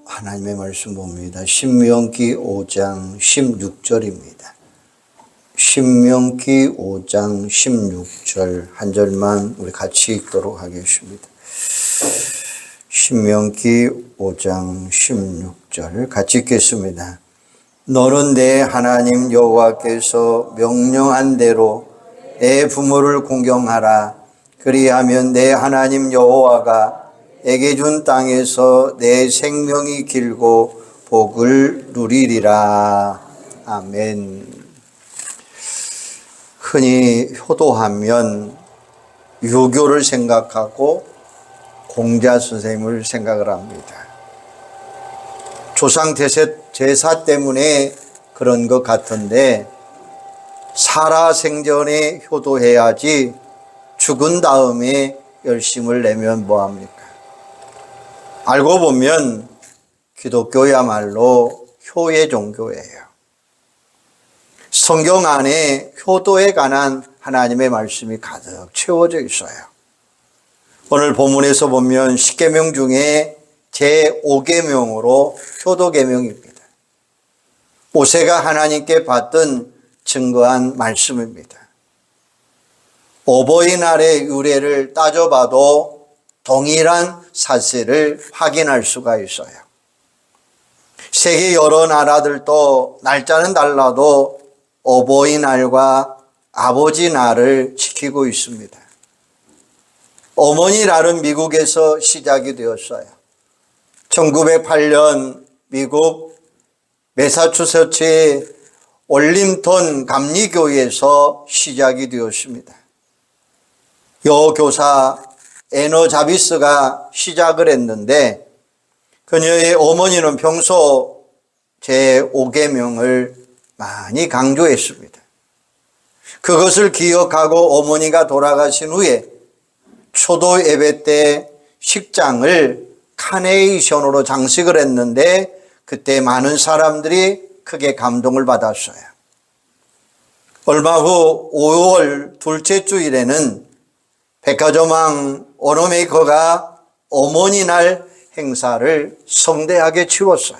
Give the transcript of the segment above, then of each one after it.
하나님의 말씀 봅니다. 신명기 5장 16절입니다. 신명기 5장 16절 한 절만 우리 같이 읽도록 하겠습니다. 신명기 5장 16절 같이 읽겠습니다. 너는 내 하나님 여호와께서 명령한 대로 내 부모를 공경하라. 그리하면 내 하나님 여호와가 내게 준 땅에서 내 생명이 길고 복을 누리리라. 아멘. 흔히 효도하면 유교를 생각하고 공자 선생님을 생각을 합니다. 조상 제사 때문에 그런 것 같은데 살아생전에 효도해야지 죽은 다음에 열심을 내면 뭐합니까? 알고 보면 기독교야말로 효의 종교예요. 성경 안에 효도에 관한 하나님의 말씀이 가득 채워져 있어요. 오늘 본문에서 보면 10계명 중에 제5계명으로 효도계명입니다. 모세가 하나님께 받던 증거한 말씀입니다. 어버이날의 유래를 따져봐도 동일한 사실을 확인할 수가 있어요. 세계 여러 나라들도 날짜는 달라도 어버이날과 아버지날을 지키고 있습니다. 어머니날은 미국에서 시작이 되었어요. 1908년 미국 매사추세츠의 올림턴 감리교회에서 시작이 되었습니다. 여교사 에너 자비스가 시작을 했는데 그녀의 어머니는 평소 제5계명을 많이 강조했습니다. 그것을 기억하고 어머니가 돌아가신 후에 초도 예배 때 식장을 카네이션으로 장식을 했는데 그때 많은 사람들이 크게 감동을 받았어요. 얼마 후 5월 둘째 주일에는 백화점왕 오너메이커가 어머니날 행사를 성대하게 치렀어요.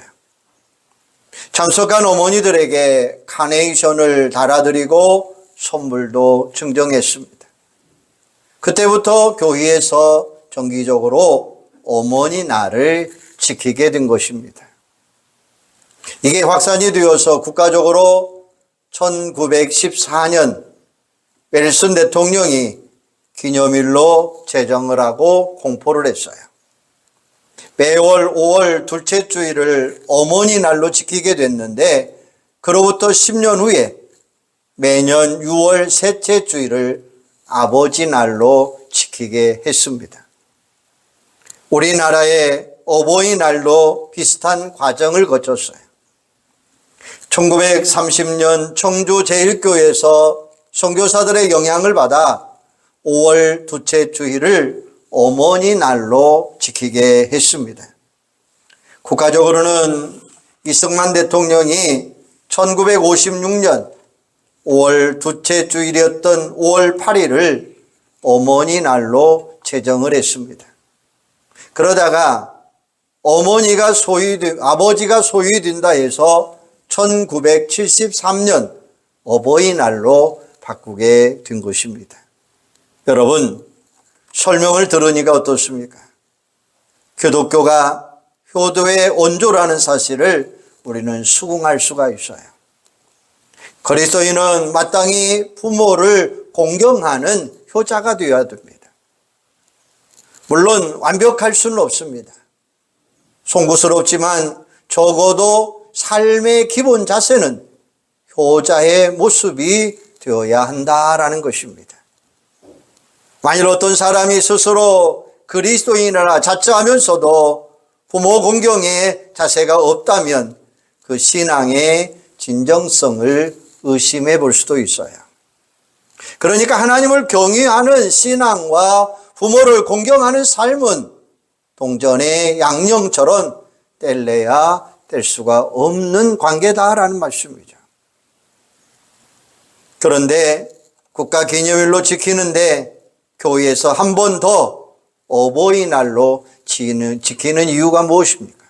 참석한 어머니들에게 카네이션을 달아드리고 선물도 증정했습니다. 그때부터 교회에서 정기적으로 어머니날을 지키게 된 것입니다. 이게 확산이 되어서 국가적으로 1914년 윌슨 대통령이 기념일로 제정을 하고 공포를 했어요. 매월 5월 둘째 주일을 어머니날로 지키게 됐는데 그로부터 10년 후에 매년 6월 셋째 주일을 아버지날로 지키게 했습니다. 우리나라의 어버이날도 비슷한 과정을 거쳤어요. 1930년 청주 제1교회에서 선교사들의 영향을 받아 5월 둘째 주일을 어머니날로 지키게 했습니다. 국가적으로는 이승만 대통령이 1956년 5월 둘째 주일이었던 5월 8일을 어머니날로 제정을 했습니다. 그러다가 아버지가 소유된다 해서 1973년 어버이날로 바꾸게 된 것입니다. 여러분, 설명을 들으니까 어떻습니까? 기독교가 효도의 원조라는 사실을 우리는 수긍할 수가 있어요. 그리스도인은 마땅히 부모를 공경하는 효자가 되어야 됩니다. 물론 완벽할 수는 없습니다. 송구스럽지만 적어도 삶의 기본 자세는 효자의 모습이 되어야 한다라는 것입니다. 만일 어떤 사람이 스스로 그리스도인이라 자처하면서도 부모 공경의 자세가 없다면 그 신앙의 진정성을 의심해 볼 수도 있어요. 그러니까 하나님을 경외하는 신앙과 부모를 공경하는 삶은 동전의 양념처럼 뗄래야 뗄 수가 없는 관계다라는 말씀이죠. 그런데 국가 기념일로 지키는데 교회에서 한 번 더 어버이날로 지키는 이유가 무엇입니까?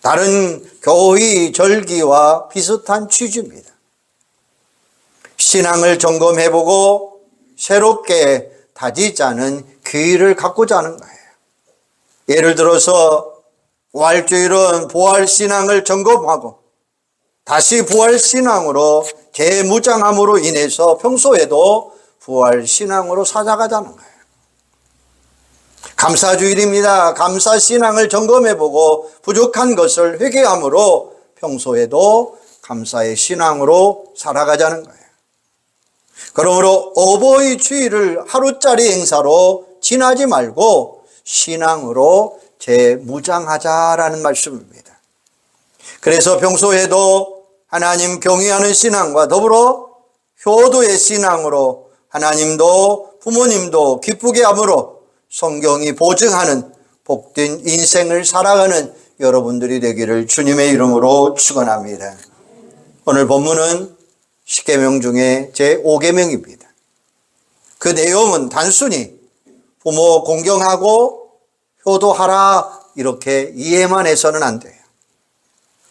다른 교의 절기와 비슷한 취지입니다. 신앙을 점검해보고 새롭게 다지자는 기회를 갖고자 하는 거예요. 예를 들어서 부활주일은 부활신앙을 점검하고 다시 부활신앙으로 재무장함으로 인해서 평소에도 부활신앙으로 살아가자는 거예요. 감사주일입니다. 감사신앙을 점검해보고 부족한 것을 회개함으로 평소에도 감사의 신앙으로 살아가자는 거예요. 그러므로 어버이 주일을 하루짜리 행사로 지나지 말고 신앙으로 재무장하자라는 말씀입니다. 그래서 평소에도 하나님 경외하는 신앙과 더불어 효도의 신앙으로 하나님도 부모님도 기쁘게 함으로 성경이 보증하는 복된 인생을 살아가는 여러분들이 되기를 주님의 이름으로 축원합니다. 오늘 본문은 10계명 중에 제5계명입니다. 그 내용은 단순히 부모 공경하고 효도하라 이렇게 이해만 해서는 안 돼요.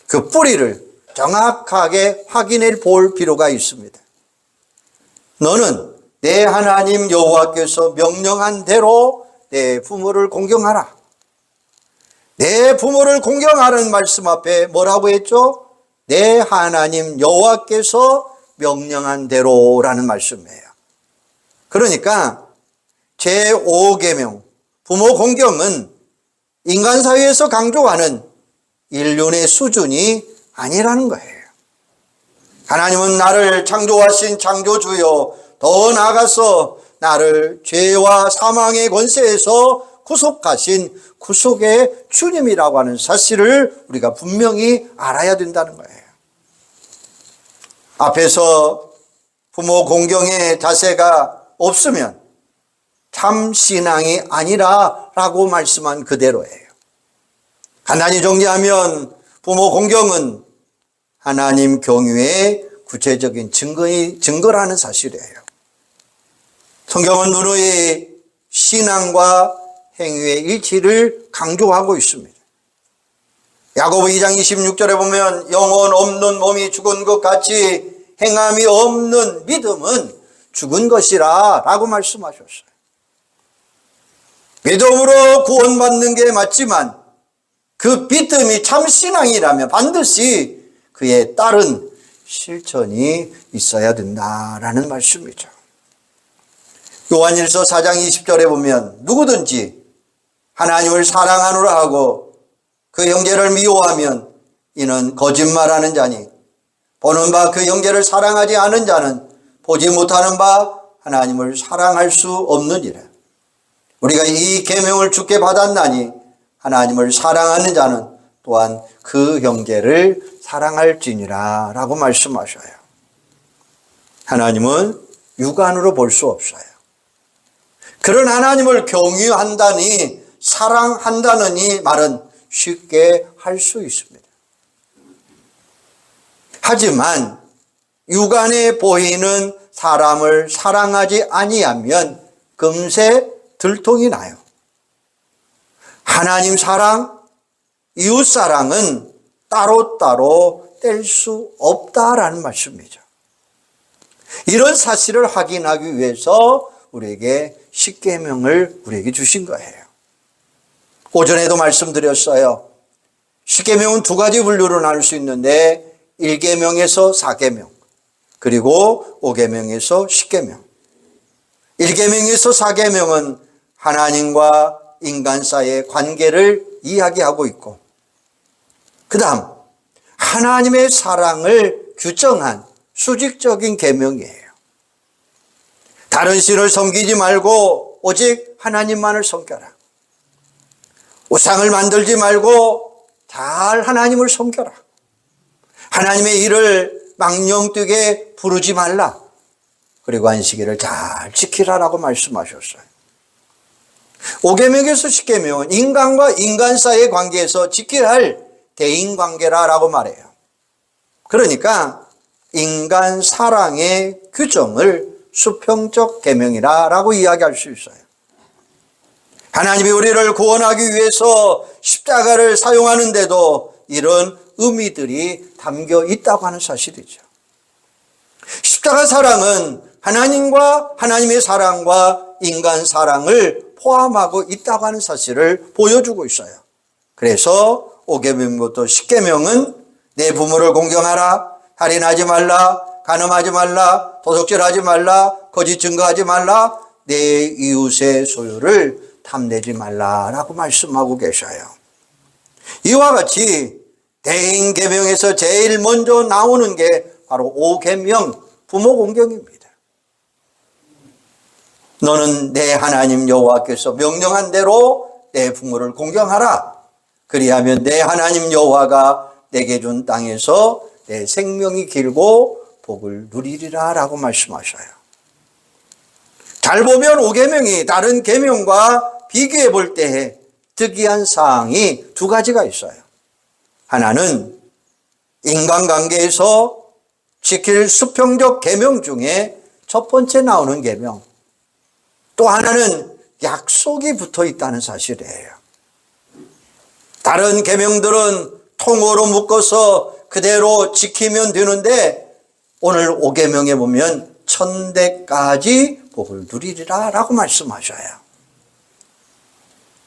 그 뿌리를 정확하게 확인해 볼 필요가 있습니다. 너는 내 하나님 여호와께서 명령한 대로 내 부모를 공경하라. 내 부모를 공경하라는 말씀 앞에 뭐라고 했죠? 내 하나님 여호와께서 명령한 대로라는 말씀이에요. 그러니까 제5계명 부모 공경은 인간 사회에서 강조하는 인륜의 수준이 아니라는 거예요. 하나님은 나를 창조하신 창조주요, 더 나아가서 나를 죄와 사망의 권세에서 구속하신 구속의 주님이라고 하는 사실을 우리가 분명히 알아야 된다는 거예요. 앞에서 부모 공경의 자세가 없으면 참 신앙이 아니라라고 말씀한 그대로예요. 간단히 정리하면 부모 공경은 하나님 경외의 구체적인 증거라는 사실이에요. 성경은 누누이 신앙과 행위의 일치를 강조하고 있습니다. 야고보 2장 26절에 보면 영혼 없는 몸이 죽은 것 같이 행함이 없는 믿음은 죽은 것이라 라고 말씀하셨어요. 믿음으로 구원받는 게 맞지만 그 믿음이 참 신앙이라면 반드시 그에 따른 실천이 있어야 된다라는 말씀이죠. 요한일서 4장 20절에 보면 누구든지 하나님을 사랑하노라 하고 그 형제를 미워하면 이는 거짓말하는 자니 보는 바 그 형제를 사랑하지 않은 자는 보지 못하는 바 하나님을 사랑할 수 없느니라. 우리가 이 계명을 주께 받았나니 하나님을 사랑하는 자는 또한 그 형제를 사랑할지니라 라고 말씀하셔요. 하나님은 육안으로 볼 수 없어요. 그런 하나님을 경유한다니 사랑한다는 이 말은 쉽게 할 수 있습니다. 하지만 육안에 보이는 사람을 사랑하지 아니하면 금세 들통이 나요. 하나님 사랑, 이웃 사랑은 따로따로 뗄 수 없다라는 말씀이죠. 이런 사실을 확인하기 위해서 우리에게 십계명을 우리에게 주신 거예요. 오전에도 말씀드렸어요. 십계명은 두 가지 분류로 나눌 수 있는데 1계명에서 4계명 그리고 5계명에서 10계명. 1계명에서 4계명은 하나님과 인간 사이의 관계를 이야기하고 있고 그 다음 하나님의 사랑을 규정한 수직적인 계명이에요. 다른 신을 섬기지 말고 오직 하나님만을 섬겨라. 우상을 만들지 말고 잘 하나님을 섬겨라. 하나님의 일을 망령되게 부르지 말라. 그리고 안식일을 잘 지키라라고 말씀하셨어요. 5계명에서 10계명은 인간과 인간 사이의 관계에서 지켜야 할 대인관계라고 말해요. 그러니까 인간 사랑의 규정을 수평적 계명이라고 이야기할 수 있어요. 하나님이 우리를 구원하기 위해서 십자가를 사용하는데도 이런 의미들이 담겨 있다고 하는 사실이죠. 십자가 사랑은 하나님과 하나님의 사랑과 인간 사랑을 포함하고 있다고 하는 사실을 보여주고 있어요. 그래서 5계명부터 10계명은 내 부모를 공경하라, 살인하지 말라, 간음하지 말라, 도둑질하지 말라, 거짓 증거하지 말라, 내 이웃의 소유를 탐내지 말라라고 말씀하고 계셔요. 이와 같이 대인계명에서 제일 먼저 나오는 게 바로 5계명 부모 공경입니다. 너는 내 하나님 여호와께서 명령한 대로 내 부모를 공경하라. 그리하면 내 하나님 여호와가 내게 준 땅에서 내 생명이 길고 복을 누리리라 라고 말씀하셔요. 잘 보면 5계명이 다른 계명과 비교해 볼 때에 특이한 사항이 두 가지가 있어요. 하나는 인간관계에서 지킬 수평적 계명 중에 첫 번째 나오는 계명, 또 하나는 약속이 붙어 있다는 사실이에요. 다른 계명들은 통으로 묶어서 그대로 지키면 되는데 오늘 5계명에 보면 천대까지 복을 누리리라 라고 말씀하셔요.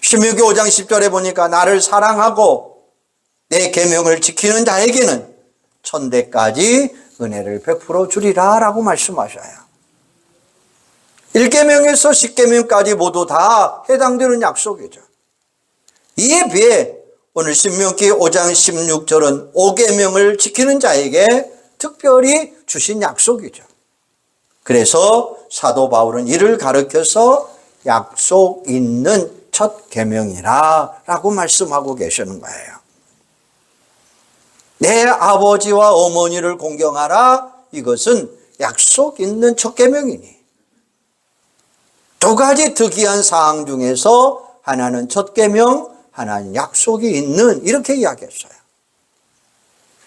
신명기 5장 10절에 보니까 나를 사랑하고 내 계명을 지키는 자에게는 천대까지 은혜를 베풀어 주리라 라고 말씀하셔요. 1계명에서 10계명까지 모두 다 해당되는 약속이죠. 이에 비해 오늘 신명기 5장 16절은 5계명을 지키는 자에게 특별히 주신 약속이죠. 그래서 사도 바울은 이를 가르쳐서 약속 있는 첫 계명이라 라고 말씀하고 계시는 거예요. 내 아버지와 어머니를 공경하라. 이것은 약속 있는 첫 계명이니 두 가지 특이한 사항 중에서 하나는 첫 계명, 하나는 약속이 있는, 이렇게 이야기했어요.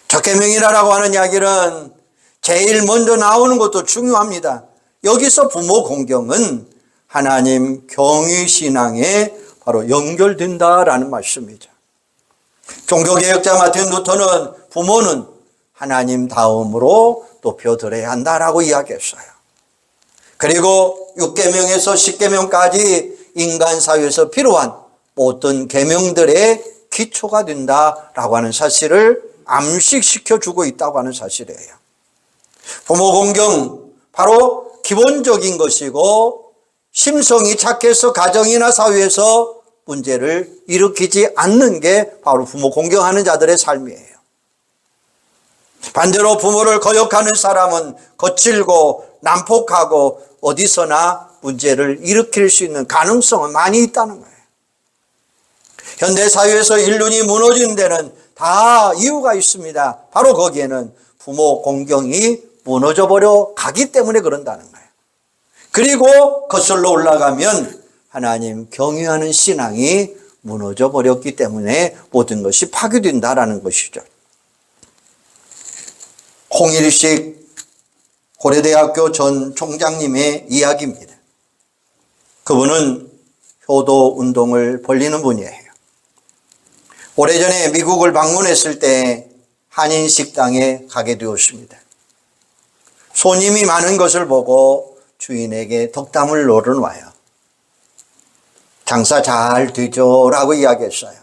첫 계명이라고 하는 이야기는 제일 먼저 나오는 것도 중요합니다. 여기서 부모 공경은 하나님 경외 신앙에 바로 연결된다라는 말씀이죠. 종교개혁자 마틴 루터는 부모는 하나님 다음으로 높여드려야 한다라고 이야기했어요. 그리고 6계명에서 10계명까지 인간 사회에서 필요한 모든 계명들의 기초가 된다라고 하는 사실을 암식시켜주고 있다고 하는 사실이에요. 부모 공경, 바로 기본적인 것이고 심성이 착해서 가정이나 사회에서 문제를 일으키지 않는 게 바로 부모 공경하는 자들의 삶이에요. 반대로 부모를 거역하는 사람은 거칠고 난폭하고 어디서나 문제를 일으킬 수 있는 가능성은 많이 있다는 거예요. 현대사회에서 인륜이 무너지는 데는 다 이유가 있습니다. 바로 거기에는 부모 공경이 무너져 버려 가기 때문에 그런다는 거예요. 그리고 거슬러 올라가면 하나님 경외하는 신앙이 무너져 버렸기 때문에 모든 것이 파괴된다라는 것이죠. 홍일식 고려대학교 전 총장님의 이야기입니다. 그분은 효도 운동을 벌리는 분이에요. 오래전에 미국을 방문했을 때 한인 식당에 가게 되었습니다. 손님이 많은 것을 보고 주인에게 덕담을 노려놔요. 장사 잘 되죠? 라고 이야기했어요.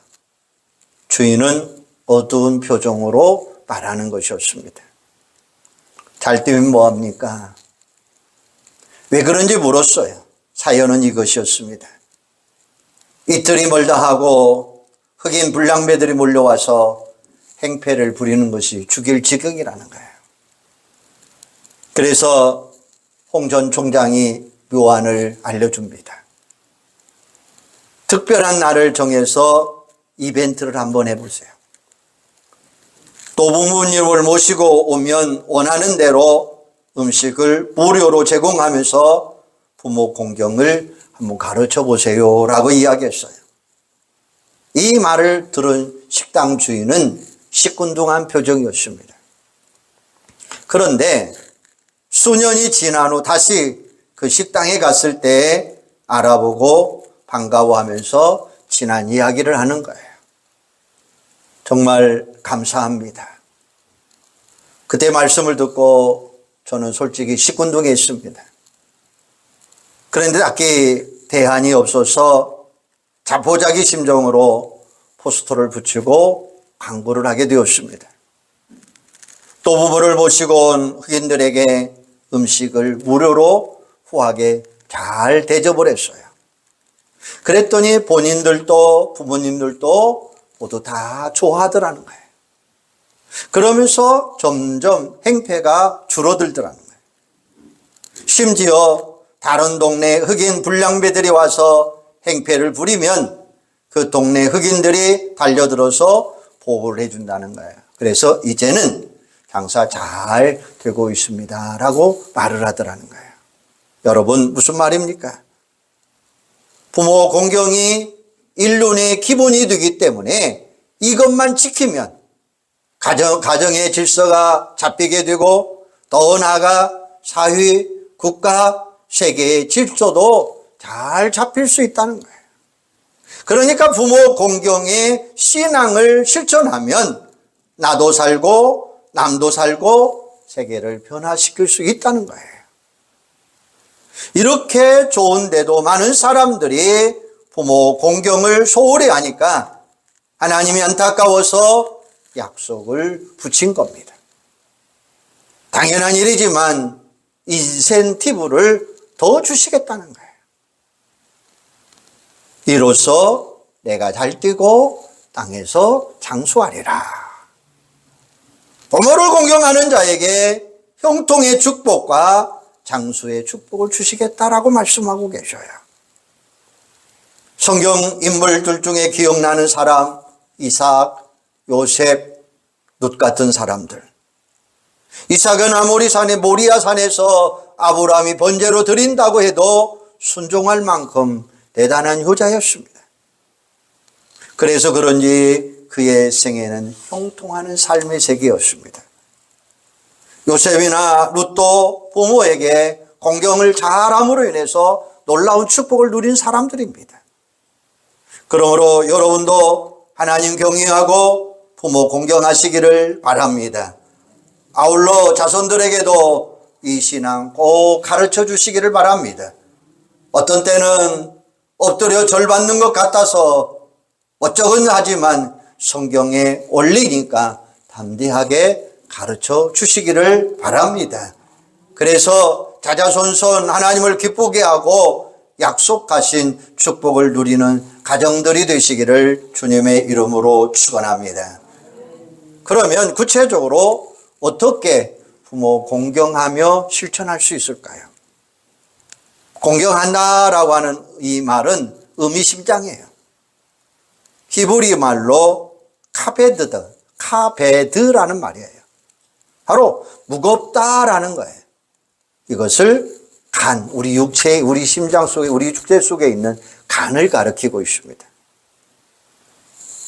주인은 어두운 표정으로 말하는 것이었습니다. 잘 되면 뭐합니까? 왜 그런지 물었어요. 사연은 이것이었습니다. 이틀이 멀다 하고 흑인 불량배들이 몰려와서 행패를 부리는 것이 죽일 지경이라는 거예요. 그래서 홍 전 총장이 묘안을 알려줍니다. 특별한 날을 정해서 이벤트를 한번 해보세요. 노부모님을 모시고 오면 원하는 대로 음식을 무료로 제공하면서 부모 공경을 한번 가르쳐 보세요 라고 이야기했어요. 이 말을 들은 식당 주인은 시큰둥한 표정이었습니다. 그런데 수년이 지난 후 다시 그 식당에 갔을 때 알아보고 반가워하면서 지난 이야기를 하는 거예요. 정말 감사합니다. 그때 말씀을 듣고 저는 솔직히 시큰둥해 있습니다. 그런데 딱히 대안이 없어서 자포자기 심정으로 포스터를 붙이고 광고를 하게 되었습니다. 또 부모를 모시고 온 흑인들에게 음식을 무료로 후하게 잘 대접을 했어요. 그랬더니 본인들도 부모님들도 모두 다 좋아하더라는 거예요. 그러면서 점점 행패가 줄어들더라는 거예요. 심지어 다른 동네 흑인 불량배들이 와서 행패를 부리면 그 동네 흑인들이 달려들어서 보호를 해준다는 거예요. 그래서 이제는 장사 잘 되고 있습니다 라고 말을 하더라는 거예요. 여러분, 무슨 말입니까? 부모 공경이 인륜의 기본이 되기 때문에 이것만 지키면 가정의 질서가 잡히게 되고 더 나아가 사회, 국가, 세계의 질서도 잘 잡힐 수 있다는 거예요. 그러니까 부모 공경의 신앙을 실천하면 나도 살고 남도 살고 세계를 변화시킬 수 있다는 거예요. 이렇게 좋은데도 많은 사람들이 부모 공경을 소홀히 하니까 하나님이 안타까워서 약속을 붙인 겁니다. 당연한 일이지만 인센티브를 더 주시겠다는 거예요. 이로써 내가 잘 뛰고 땅에서 장수하리라. 부모를 공경하는 자에게 형통의 축복과 장수의 축복을 주시겠다라고 말씀하고 계셔요. 성경 인물들 중에 기억나는 사람, 이삭, 요셉, 룻 같은 사람들. 이삭은 아모리산의 모리아산에서 아브라함이 번제로 드린다고 해도 순종할 만큼 대단한 효자였습니다. 그래서 그런지 그의 생애는 형통하는 삶의 세계였습니다. 요셉이나 룻도 부모에게 공경을 잘함으로 인해서 놀라운 축복을 누린 사람들입니다. 그러므로 여러분도 하나님 경외하고 부모 공경하시기를 바랍니다. 아울러 자손들에게도 이 신앙 꼭 가르쳐 주시기를 바랍니다. 어떤 때는 엎드려 절 받는 것 같아서 어쩌건 하지만 성경에 올리니까 담대하게 가르쳐 주시기를 바랍니다. 그래서 자자손손 하나님을 기쁘게 하고 약속하신 축복을 누리는 가정들이 되시기를 주님의 이름으로 축원합니다. 그러면 구체적으로 어떻게 부모 공경하며 실천할 수 있을까요? 공경한다라고 하는 이 말은 의미심장해요. 히브리 말로 카베드라는 말이에요. 바로 무겁다라는 거예요. 이것을 간, 우리 육체, 우리 심장 속에, 우리 육체 속에 있는 간을 가리키고 있습니다.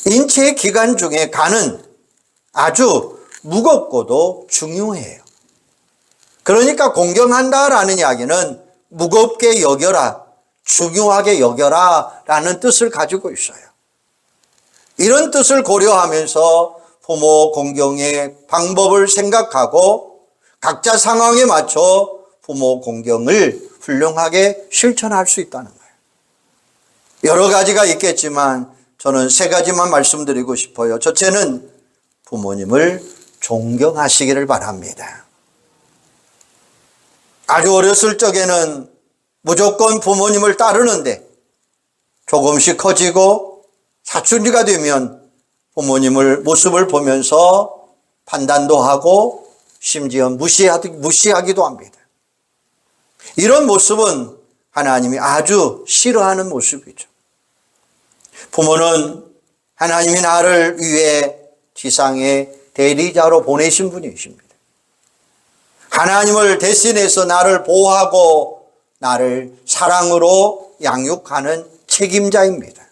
인체의 기관 중에 간은 아주 무겁고도 중요해요. 그러니까 공경한다라는 이야기는 무겁게 여겨라, 중요하게 여겨라 라는 뜻을 가지고 있어요. 이런 뜻을 고려하면서 부모 공경의 방법을 생각하고 각자 상황에 맞춰 부모 공경을 훌륭하게 실천할 수 있다는 거예요. 여러 가지가 있겠지만 저는 세 가지만 말씀드리고 싶어요. 첫째는 부모님을 존경하시기를 바랍니다. 아주 어렸을 적에는 무조건 부모님을 따르는데 조금씩 커지고 사춘기가 되면 부모님을 모습을 보면서 판단도 하고 심지어 무시하기도 합니다. 이런 모습은 하나님이 아주 싫어하는 모습이죠. 부모는 하나님이 나를 위해 지상에 대리자로 보내신 분이십니다. 하나님을 대신해서 나를 보호하고 나를 사랑으로 양육하는 책임자입니다.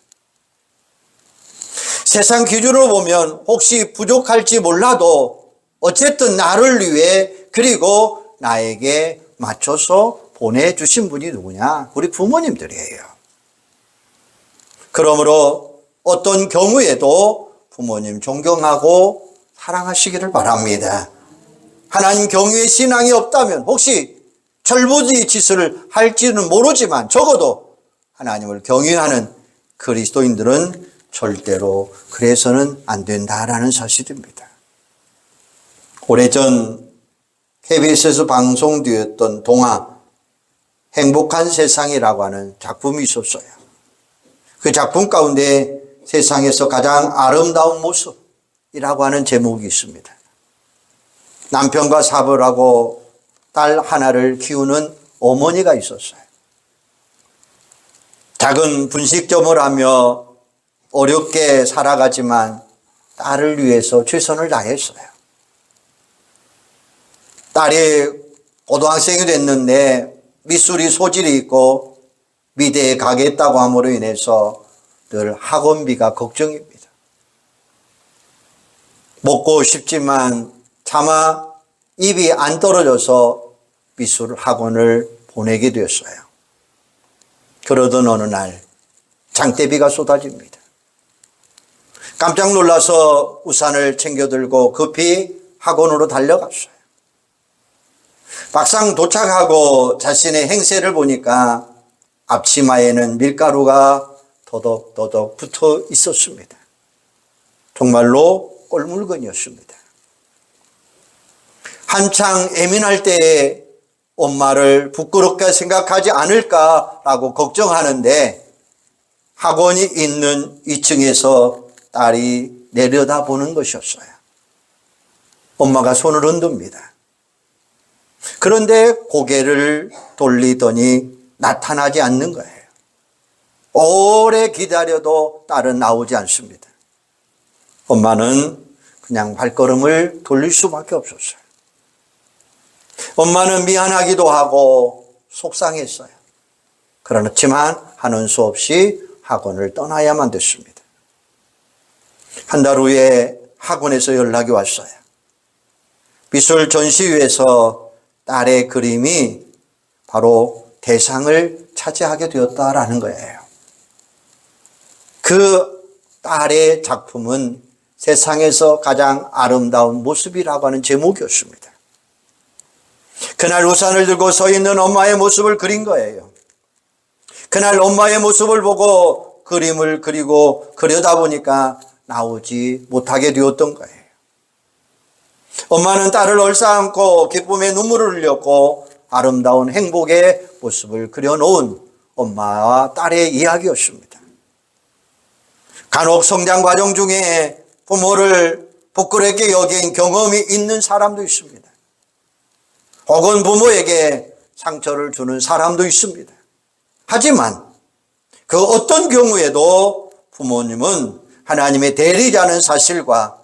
세상 기준으로 보면 혹시 부족할지 몰라도 어쨌든 나를 위해 그리고 나에게 맞춰서 보내주신 분이 누구냐? 우리 부모님들이에요. 그러므로 어떤 경우에도 부모님 존경하고 사랑하시기를 바랍니다. 하나님 경외의 신앙이 없다면 혹시 철부지 짓을 할지는 모르지만 적어도 하나님을 경외하는 그리스도인들은 절대로 그래서는 안 된다라는 사실입니다. 오래전 KBS에서 방송되었던 동화 행복한 세상이라고 하는 작품이 있었어요. 그 작품 가운데 세상에서 가장 아름다운 모습이라고 하는 제목이 있습니다. 남편과 사별하고 딸 하나를 키우는 어머니가 있었어요. 작은 분식점을 하며 어렵게 살아가지만 딸을 위해서 최선을 다했어요. 딸이 고등학생이 됐는데 미술이 소질이 있고 미대에 가겠다고 함으로 인해서 늘 학원비가 걱정입니다. 먹고 싶지만 차마 입이 안 떨어져서 미술 학원을 보내게 되었어요. 그러던 어느 날 장대비가 쏟아집니다. 깜짝 놀라서 우산을 챙겨 들고 급히 학원으로 달려갔어요. 막상 도착하고 자신의 행세를 보니까 앞치마에는 밀가루가 더덕더덕 붙어 있었습니다. 정말로 꼴물건이었습니다. 한창 예민할 때에 엄마를 부끄럽게 생각하지 않을까라고 걱정하는데 학원이 있는 2층에서 딸이 내려다보는 것이었어요. 엄마가 손을 흔듭니다. 그런데 고개를 돌리더니 나타나지 않는 거예요. 오래 기다려도 딸은 나오지 않습니다. 엄마는 그냥 발걸음을 돌릴 수밖에 없었어요. 엄마는 미안하기도 하고 속상했어요. 그렇지만 하는 수 없이 학원을 떠나야만 됐습니다. 한 달 후에 학원에서 연락이 왔어요. 미술 전시회에서 딸의 그림이 바로 대상을 차지하게 되었다라는 거예요. 그 딸의 작품은 세상에서 가장 아름다운 모습이라고 하는 제목이었습니다. 그날 우산을 들고 서 있는 엄마의 모습을 그린 거예요. 그날 엄마의 모습을 보고 그림을 그리고 그려다 보니까 나오지 못하게 되었던 거예요. 엄마는 딸을 얼싸안고 기쁨의 눈물을 흘렸고 아름다운 행복의 모습을 그려놓은 엄마와 딸의 이야기였습니다. 간혹 성장 과정 중에 부모를 부끄럽게 여긴 경험이 있는 사람도 있습니다. 혹은 부모에게 상처를 주는 사람도 있습니다. 하지만 그 어떤 경우에도 부모님은 하나님의 대리자는 사실과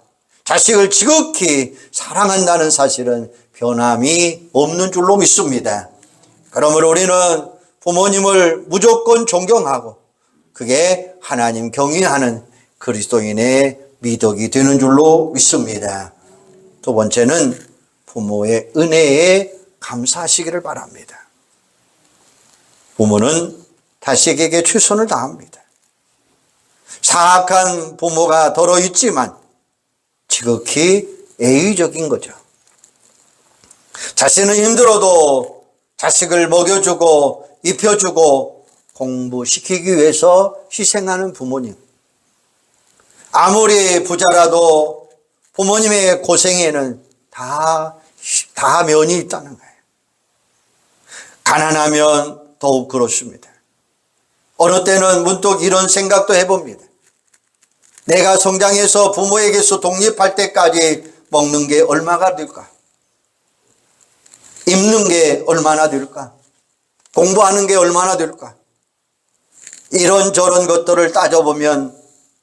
자식을 지극히 사랑한다는 사실은 변함이 없는 줄로 믿습니다. 그러므로 우리는 부모님을 무조건 존경하고 그게 하나님 경외하는 그리스도인의 미덕이 되는 줄로 믿습니다. 두 번째는 부모의 은혜에 감사하시기를 바랍니다. 부모는 자식에게 최선을 다합니다. 사악한 부모가 더러 있지만 지극히 애의적인 거죠. 자신은 힘들어도 자식을 먹여주고 입혀주고 공부시키기 위해서 희생하는 부모님. 아무리 부자라도 부모님의 고생에는 다 면이 있다는 거예요. 가난하면 더욱 그렇습니다. 어느 때는 문득 이런 생각도 해봅니다. 내가 성장해서 부모에게서 독립할 때까지 먹는 게 얼마가 될까? 입는 게 얼마나 될까? 공부하는 게 얼마나 될까? 이런저런 것들을 따져보면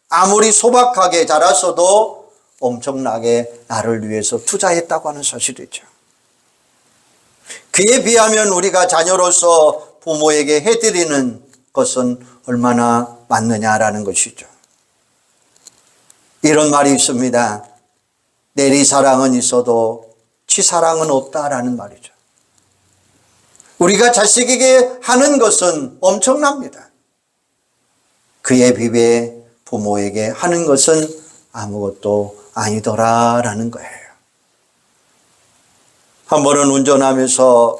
아무리 소박하게 자랐어도 엄청나게 나를 위해서 투자했다고 하는 사실이죠. 그에 비하면 우리가 자녀로서 부모에게 해드리는 것은 얼마나 많느냐라는 것이죠. 이런 말이 있습니다. 내리사랑은 있어도 치사랑은 없다라는 말이죠. 우리가 자식에게 하는 것은 엄청납니다. 그에 비해 부모에게 하는 것은 아무것도 아니더라라는 거예요. 한 번은 운전하면서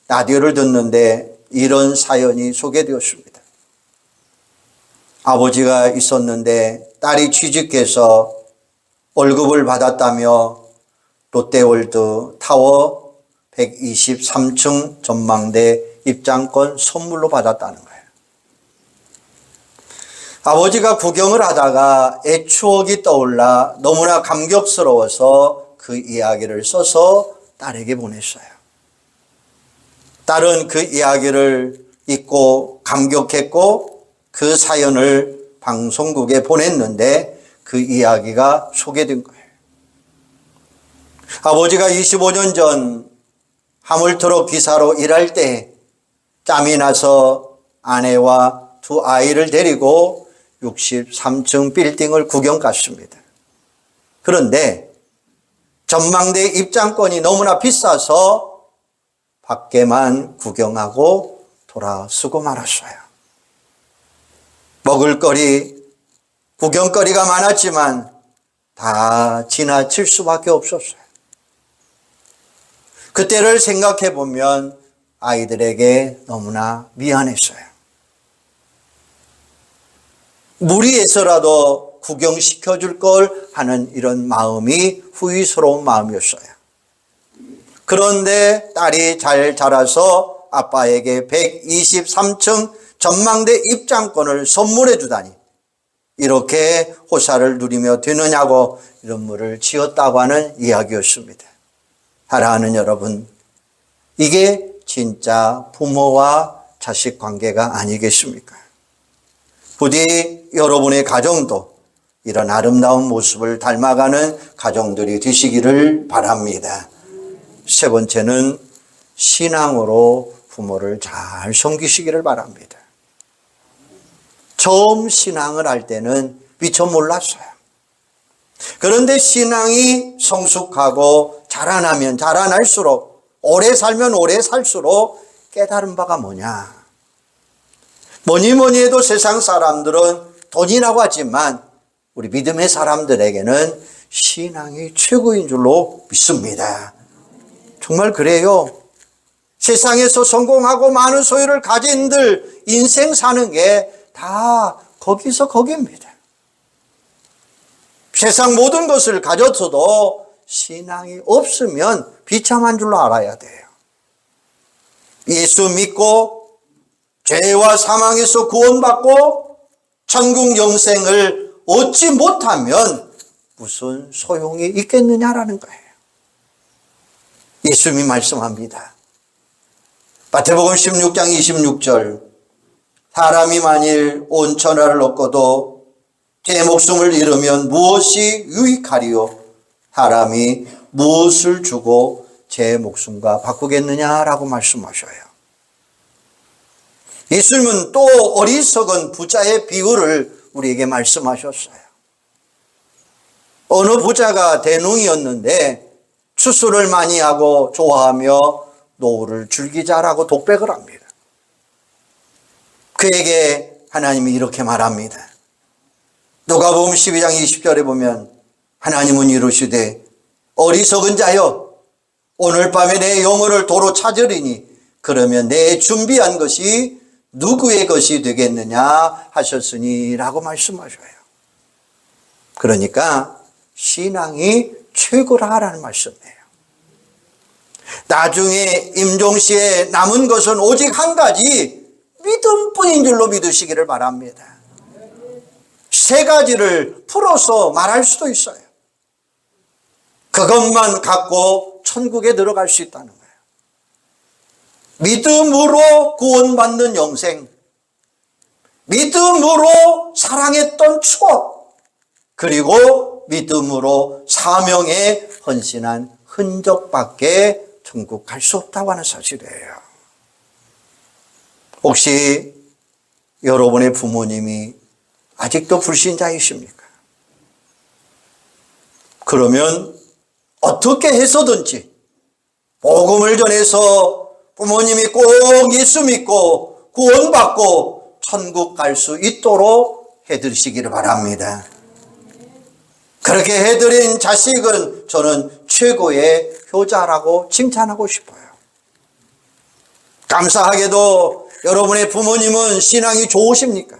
라디오를 듣는데 이런 사연이 소개되었습니다. 아버지가 있었는데 딸이 취직해서 월급을 받았다며 롯데월드 타워 123층 전망대 입장권 선물로 받았다는 거예요. 아버지가 구경을 하다가 옛 추억이 떠올라 너무나 감격스러워서 그 이야기를 써서 딸에게 보냈어요. 딸은 그 이야기를 읽고 감격했고 그 사연을 방송국에 보냈는데 그 이야기가 소개된 거예요. 아버지가 25년 전 화물트럭 기사로 일할 때 짬이 나서 아내와 두 아이를 데리고 63층 빌딩을 구경 갔습니다. 그런데 전망대 입장권이 너무나 비싸서 밖에만 구경하고 돌아서고 말았어요. 먹을거리, 구경거리가 많았지만 다 지나칠 수밖에 없었어요. 그때를 생각해 보면 아이들에게 너무나 미안했어요. 무리해서라도 구경시켜줄 걸 하는 이런 마음이 후회스러운 마음이었어요. 그런데 딸이 잘 자라서 아빠에게 123층 전망대 입장권을 선물해 주다니 이렇게 호사를 누리며 되느냐고 이름을 지었다고 하는 이야기였습니다. 사랑하는 여러분, 이게 진짜 부모와 자식 관계가 아니겠습니까? 부디 여러분의 가정도 이런 아름다운 모습을 닮아가는 가정들이 되시기를 바랍니다. 세 번째는 신앙으로 부모를 잘 섬기시기를 바랍니다. 처음 신앙을 할 때는 미처 몰랐어요. 그런데 신앙이 성숙하고 자라나면 자라날수록 오래 살면 오래 살수록 깨달은 바가 뭐냐. 뭐니 해도 세상 사람들은 돈이라고 하지만 우리 믿음의 사람들에게는 신앙이 최고인 줄로 믿습니다. 정말 그래요. 세상에서 성공하고 많은 소유를 가진들 인생 사는 게 다 거기서 거기입니다. 세상 모든 것을 가졌어도 신앙이 없으면 비참한 줄로 알아야 돼요. 예수 믿고 죄와 사망에서 구원받고 천국 영생을 얻지 못하면 무슨 소용이 있겠느냐라는 거예요. 예수님이 말씀합니다. 마태복음 16장 26절 사람이 만일 온 천하를 얻고도 제 목숨을 잃으면 무엇이 유익하리요? 사람이 무엇을 주고 제 목숨과 바꾸겠느냐라고 말씀하셔요. 예수님은 또 어리석은 부자의 비유를 우리에게 말씀하셨어요. 어느 부자가 대농이었는데 추수를 많이 하고 좋아하며 노후를 즐기자라고 독백을 합니다. 그에게 하나님이 이렇게 말합니다. 누가복음 12장 20절에 보면 하나님은 이르시되 어리석은 자여 오늘 밤에 내 영혼을 도로 찾으리니 그러면 내 준비한 것이 누구의 것이 되겠느냐 하셨으니 라고 말씀하셔요. 그러니까 신앙이 최고라라는 말씀이에요. 나중에 임종시에 남은 것은 오직 한 가지 믿음뿐인 줄로 믿으시기를 바랍니다. 세 가지를 풀어서 말할 수도 있어요. 그것만 갖고 천국에 들어갈 수 있다는 거예요. 믿음으로 구원받는 영생, 믿음으로 사랑했던 추억, 그리고 믿음으로 사명에 헌신한 흔적밖에 천국 갈 수 없다고 하는 사실이에요. 혹시 여러분의 부모님이 아직도 불신자이십니까? 그러면 어떻게 해서든지 복음을 전해서 부모님이 꼭 예수 믿고 구원받고 천국 갈 수 있도록 해드리시기를 바랍니다. 그렇게 해드린 자식은 저는 최고의 효자라고 칭찬하고 싶어요. 감사하게도 여러분의 부모님은 신앙이 좋으십니까?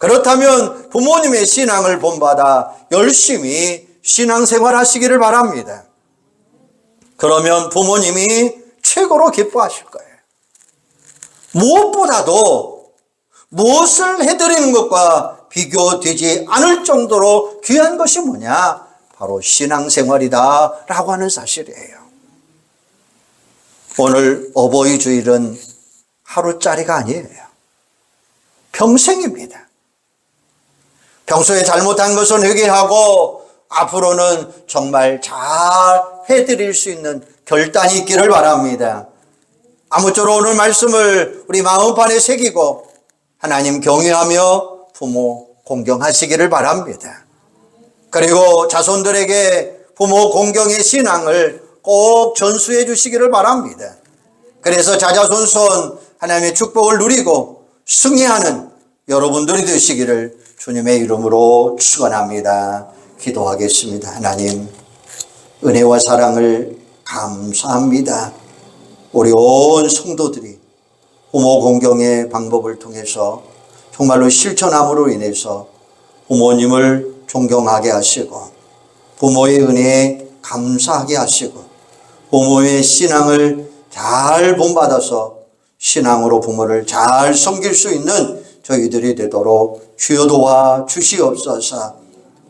그렇다면 부모님의 신앙을 본받아 열심히 신앙생활 하시기를 바랍니다. 그러면 부모님이 최고로 기뻐하실 거예요. 무엇보다도 무엇을 해드리는 것과 비교되지 않을 정도로 귀한 것이 뭐냐? 바로 신앙생활이다 라고 하는 사실이에요. 오늘 어버이 주일은 하루짜리가 아니에요. 평생입니다. 평소에 잘못한 것은 회개하고 앞으로는 정말 잘 해드릴 수 있는 결단이 있기를 바랍니다. 아무쪼록 오늘 말씀을 우리 마음판에 새기고 하나님 경외하며 부모 공경하시기를 바랍니다. 그리고 자손들에게 부모 공경의 신앙을 꼭 전수해 주시기를 바랍니다. 그래서 자자손손 하나님의 축복을 누리고 승리하는 여러분들이 되시기를 주님의 이름으로 축원합니다. 기도하겠습니다. 하나님, 은혜와 사랑을 감사합니다. 우리 온 성도들이 부모 공경의 방법을 통해서 정말로 실천함으로 인해서 부모님을 존경하게 하시고 부모의 은혜에 감사하게 하시고 부모의 신앙을 잘 본받아서 신앙으로 부모를 잘 섬길 수 있는 저희들이 되도록 주여 도와 주시옵소서.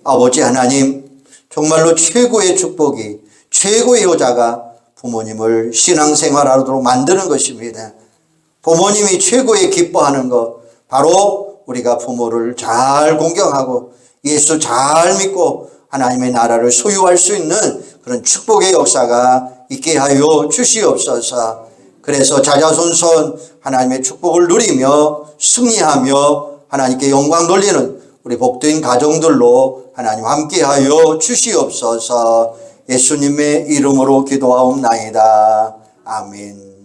아버지 하나님, 정말로 최고의 축복이, 최고의 효자가 부모님을 신앙생활하도록 만드는 것입니다. 부모님이 최고의 기뻐하는 것, 바로 우리가 부모를 잘 공경하고 예수 잘 믿고 하나님의 나라를 소유할 수 있는 그런 축복의 역사가 있게 하여 주시옵소서. 그래서 자자손손 하나님의 축복을 누리며 승리하며 하나님께 영광 돌리는 우리 복된 가정들로 하나님 함께하여 주시옵소서. 예수님의 이름으로 기도하옵나이다. 아멘.